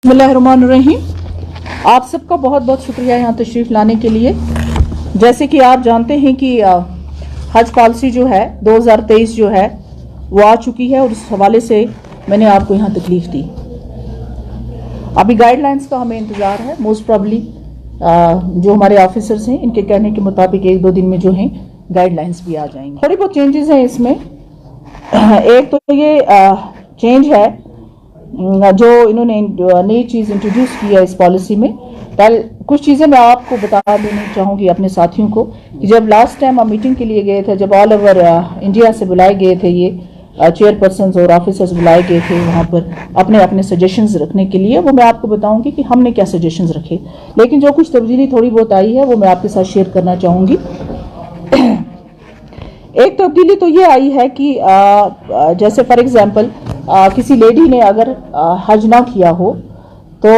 बिस्मिल्लाहिर्रहमानिर्रहीम। आप सबका बहुत बहुत शुक्रिया यहाँ तशरीफ़ लाने के लिए। जैसे कि आप जानते हैं कि हज पॉलिसी जो है 2023 जो है वो आ चुकी है और उस हवाले से मैंने आपको यहाँ तकलीफ दी। अभी गाइडलाइंस का हमें इंतज़ार है। मोस्ट प्रॉब्ली जो हमारे ऑफिसर्स हैं इनके कहने के मुताबिक 1-2 दिन में जो हैं गाइडलाइंस भी आ जाएंगी। थोड़ी बहुत चेंजेस हैं इसमें। एक तो ये चेंज है जो इन्होंने नई चीज़ इंट्रोड्यूस की है इस पॉलिसी में। कुछ चीज़ें मैं आपको बता देना चाहूँगी अपने साथियों को कि जब लास्ट टाइम हम मीटिंग के लिए गए थे, जब ऑल ओवर इंडिया से बुलाए गए थे, ये चेयरपर्सन्स और ऑफिसर्स बुलाए गए थे वहाँ पर अपने अपने सजेशंस रखने के लिए, वो मैं आपको बताऊँगी कि हमने क्या सजेशंस रखे। लेकिन जो कुछ तब्दीली थोड़ी बहुत आई है वो मैं आपके साथ शेयर करना चाहूँगी। एक तब्दीली तो ये आई है कि जैसे फॉर एग्जांपल किसी लेडी ने अगर हज ना किया हो तो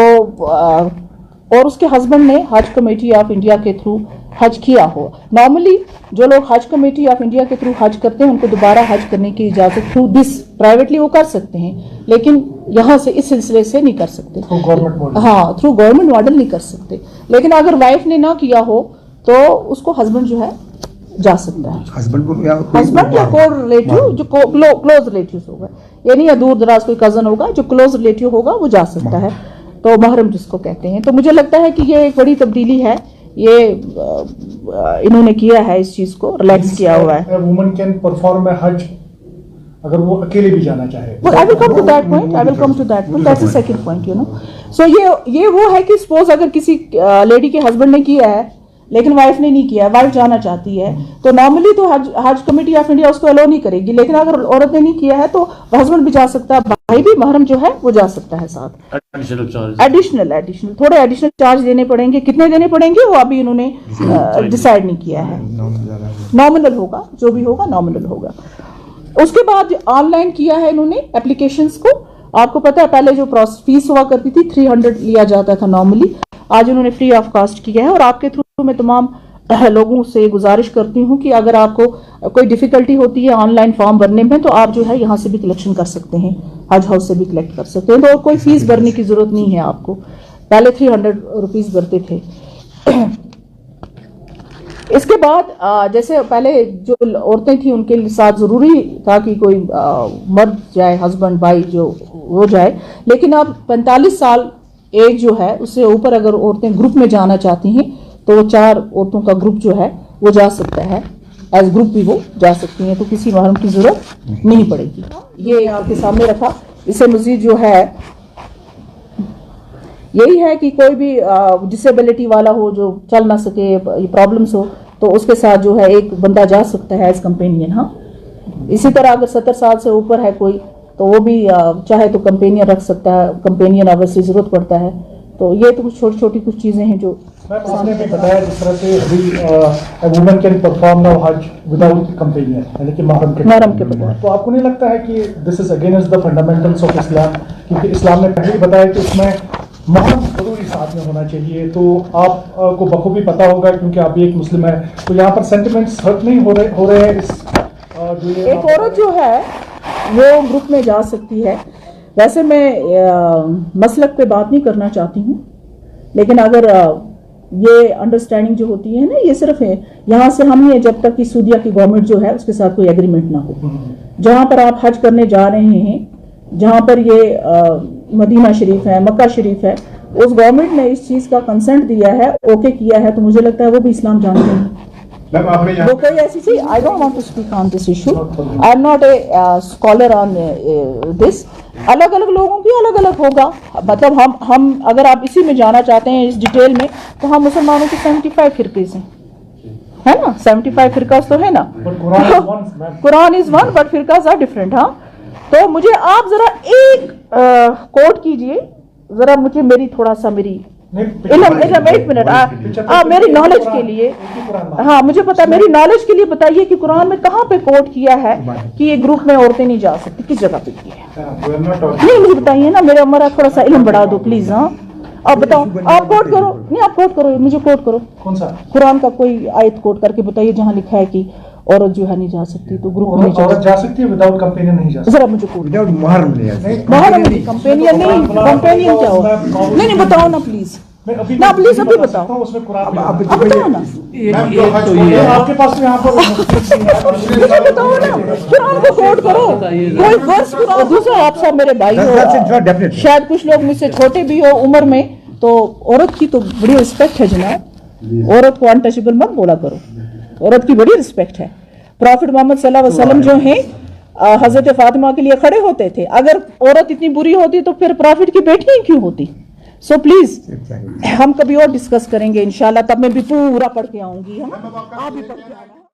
और उसके हस्बैंड ने हज कमेटी ऑफ इंडिया के थ्रू हज किया हो। नॉर्मली जो लोग हज कमेटी ऑफ इंडिया के थ्रू हज करते हैं उनको दोबारा हज करने की इजाज़त थ्रू दिस प्राइवेटली वो कर सकते हैं, लेकिन यहाँ से इस सिलसिले से नहीं कर सकते। हाँ, थ्रू गवर्नमेंट मॉडल नहीं कर सकते। लेकिन अगर वाइफ ने ना किया हो तो उसको हस्बैंड जो है जा सकता है। हस्बैंड या कोई रिलेटिव जो क्लोज रिलेटिव होगा, यानी या दूर दराज कोई कजन होगा जो क्लोज रिलेटिव होगा वो जा सकता है, तो महरम जिसको कहते हैं। तो मुझे लगता है कि ये एक बड़ी तब्दीली है, ये इन्होंने किया है, इस चीज को रिलैक्स किया हुआ है। वुमन कैन परफॉर्म ए हज अगर वो अकेले भी जाना चाहे। I will come to that point. I will come to that point. That's the second point, you know. So ये वो है कि सपोज अगर किसी लेडी के हस्बैंड ने किया है लेकिन वाइफ ने नहीं किया है, वाइफ जाना चाहती है, तो नॉर्मली तो हज कमेटी ऑफ इंडिया उसको अलो नहीं करेगी। लेकिन अगर औरत ने नहीं किया है तो हस्बैंड भी जा सकता है, भाई भी, महरम जो है वो जा सकता है साथ। एडिशनल थोड़े एडिशनल चार्ज देने पड़ेंगे। कितने देने पड़ेंगे वो अभी इन्होंने डिसाइड नहीं किया है। नॉमिनल होगा, जो भी होगा नॉमिनल होगा। उसके बाद ऑनलाइन किया है इन्होंने एप्लीकेशंस को। आपको पता है पहले जो फीस हुआ करती थी 300 लिया जाता था नॉर्मली, आज उन्होंने फ्री ऑफ कॉस्ट किया है। और आपके थ्रू मैं तमाम लोगों से गुजारिश करती हूँ कि अगर आपको कोई डिफिकल्टी होती है ऑनलाइन फॉर्म भरने में तो आप जो है यहाँ से भी कलेक्शन कर सकते हैं, हज हाउस से भी कलेक्ट कर सकते हैं। तो कोई फीस भरने की जरूरत नहीं है आपको। पहले 300 रुपीज भरते थे। इसके बाद जैसे पहले जो औरतें थी उनके साथ जरूरी था कि कोई मर्द जाए, हस्बैंड भाई जो वो जाए, लेकिन अब 45 साल एज जो है उससे ऊपर अगर औरतें ग्रुप में जाना चाहती हैं तो वो 4 औरतों का ग्रुप जो है वो जा सकता है, एज ग्रुप भी वो जा सकती हैं, तो किसी महरम की जरूरत नहीं पड़ेगी। ये आपके सामने रखा। इससे मजीद जो है यही है कि कोई भी डिसेबिलिटी वाला हो जो चल ना सके, प्रॉब्लम्स हो, तो उसके साथ जो है एक बंदा जा सकता है एज कंपेनियन। हाँ, इसी तरह अगर 70 साल से ऊपर है कोई तो वो भी चाहे तो कंपेनियन रख सकता है। कंपेनियन अवश्य जरूरत पड़ता है। तो ये तो कुछ छोटी छोटी कुछ चीजें हैं जो आपने भी बताया। जिस तरह से अभी वुमन कैन परफॉर्म नाउ हज विदाउट कंपेनियन, यानी कि महरम के बगैर, तो आपको नहीं लगता है कि this is against the fundamentals of Islam? क्योंकि इस्लाम ने पहले ही बताया कि उसमें महरम जरूरी साथ में होना चाहिए। तो आपको बखूबी पता होगा क्योंकि आप भी एक मुस्लिम है, तो यहाँ पर सेंटिमेंट्स हर्ट नहीं हो रहे हैं? एक औरत जो है वो ग्रुप में जा सकती है। वैसे मैं मसलक पे बात नहीं करना चाहती हूँ, लेकिन अगर ये अंडरस्टैंडिंग जो होती है ना, ये सिर्फ है यहाँ से हम ही, जब तक कि सूदिया की गवर्नमेंट जो है उसके साथ कोई एग्रीमेंट ना हो। जहाँ पर आप हज करने जा रहे हैं, जहाँ पर ये मदीना शरीफ है, मक्का शरीफ है, उस गवर्नमेंट ने इस चीज का कंसेंट दिया है, ओके किया है, तो मुझे लगता है वो भी इस्लाम जानते हैं। वो कोई ऐसी चीज, I don't want to speak on this issue, I am not a scholar on this. अलग अलग लोगों की अलग अलग होगा। मतलब हम अगर आप इसी में जाना चाहते हैं इस डिटेल में, तो हम मुसलमानों के 75 फिरके से है ना, 75 फिरकास तो है ना। कुरान इज वन बट फिरकास आर डिफरेंट। हाँ, तो मुझे आप जरा एक कोट कीजिए जरा, मुझे मेरी थोड़ा सा मेरी एक मिनट मेरी नॉलेज के लिए। हाँ, मुझे पता, मेरी नॉलेज के लिए बताइए कि कुरान में कहाँ पे कोट किया है कि ये ग्रुप में औरतें नहीं जा सकती, किस जगह पे किया है? नहीं, मुझे बताइए ना, मेरा हमारा थोड़ा सा इल्म बढ़ा दो प्लीज। हाँ, आप बताओ, आप कोट करो। नहीं, आप कोट करो, मुझे कोट करो। कौन सा? कुरान का कोई आयत कोट करके बताइए जहाँ लिखा है कि औरत जो है नहीं जा सकती, तो ग्रुप में नहीं जा औरत सकती। जा सकती है, विदाउट कंपेनियन नहीं जा सकती। जरा मुझे कोड विदाउट महरम नहीं आती। कंपेनियन नहीं, कंपेनियन क्या हो? नहीं बताओ ना प्लीज, मैं अभी ना प्लीज अभी बता सकता बताओ, हूँ, उसमें कुरान में अब है। अब बताओ ना, तो आपके पास में यहाँ पर मुझे बताओ ना, कुरान को कोट करो, कोई वर्स कुरान। दूसरा आप सब मेरे भाई 10 साल से हो, डेफिनेटली शायद कुछ लोग मुझसे छोटे भी हो उम्र में, तो औरत की तो बड़ी रिस्पेक्ट है जनाब, औरत को अनटचेबल मत बोला करो, औरत की बड़ी रिस्पेक्ट है। प्रॉफिट मोहम्मद सल्लल्लाहु अलैहि वसल्लम जो हैं हजरत फातिमा के लिए खड़े होते थे, अगर औरत इतनी बुरी होती तो फिर प्रॉफिट की बेटी ही क्यों होती? सो प्लीज हम कभी और डिस्कस करेंगे इंशाल्लाह, तब मैं भी पूरा पढ़ के आऊंगी, है ना? आप भी पढ़ के आना।